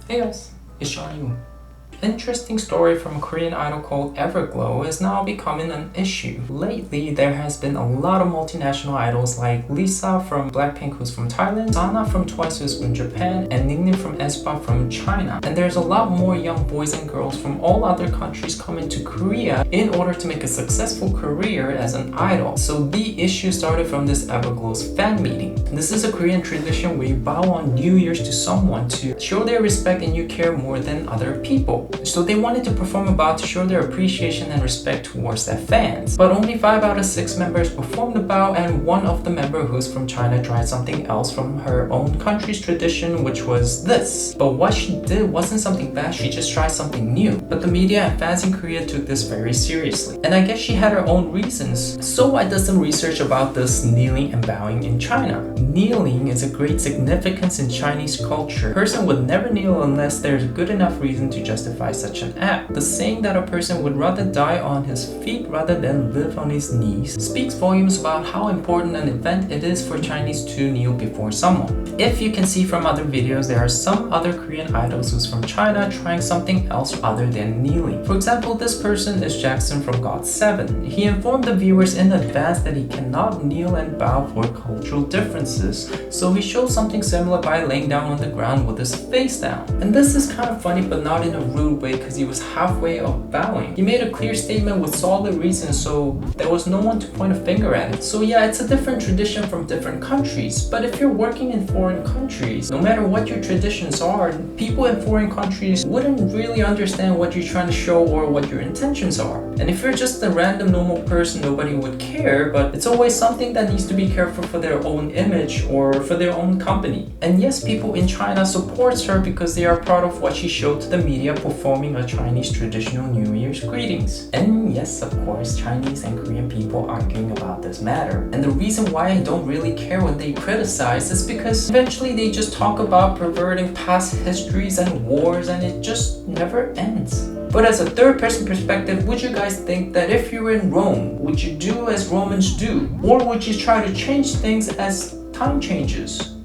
Hey guys, it's Johnny. Interesting story from a Korean idol called Everglow is now becoming an issue. Lately, there has been a lot of multinational idols like Lisa from Blackpink who's from Thailand, Sana from Twice who's from Japan, and Ningning from aespa from China. And there's a lot more young boys and girls from all other countries coming to Korea in order to make a successful career as an idol. So the issue started from this Everglow's fan meeting. This is a Korean tradition where you bow on New Year's to someone to show their respect and you care more than other people. So they wanted to perform a bow to show their appreciation and respect towards their fans. But only 5 out of 6 members performed the bow, and one of the members who's from China tried something else from her own country's tradition, which was this. But what she did wasn't something bad, she just tried something new. But the media and fans in Korea took this very seriously. And I guess she had her own reasons. So I did some research about this kneeling and bowing in China. Kneeling is a great significance in Chinese culture. A person would never kneel unless there's a good enough reason to justify such an act. The saying that a person would rather die on his feet rather than live on his knees speaks volumes about how important an event it is for Chinese to kneel before someone. If you can see from other videos, there are some other Korean idols who's from China trying something else other than kneeling. For example, this person is Jackson from GOT7. He informed the viewers in advance that he cannot kneel and bow for cultural differences, so he showed something similar by laying down on the ground with his face down. And this is kind of funny, but not in a rude way, because he was halfway of bowing. He made a clear statement with solid reasons, so there was no one to point a finger at it. So yeah, it's a different tradition from different countries, but if you're working in foreign countries, no matter what your traditions are, people in foreign countries wouldn't really understand what you're trying to show or what your intentions are. And if you're just a random normal person, nobody would care, but it's always something that needs to be careful for their own image or for their own company. And yes, people in China supports her because they are proud of what she showed to the media performing a Chinese traditional New Year's greetings. And yes, of course, Chinese and Korean people arguing about this matter. And the reason why I don't really care when they criticize is because eventually they just talk about perverting past histories and wars, and it just never ends. But as a third-person perspective, would you guys think that if you were in Rome, would you do as Romans do? Or would you try to change things as time changes?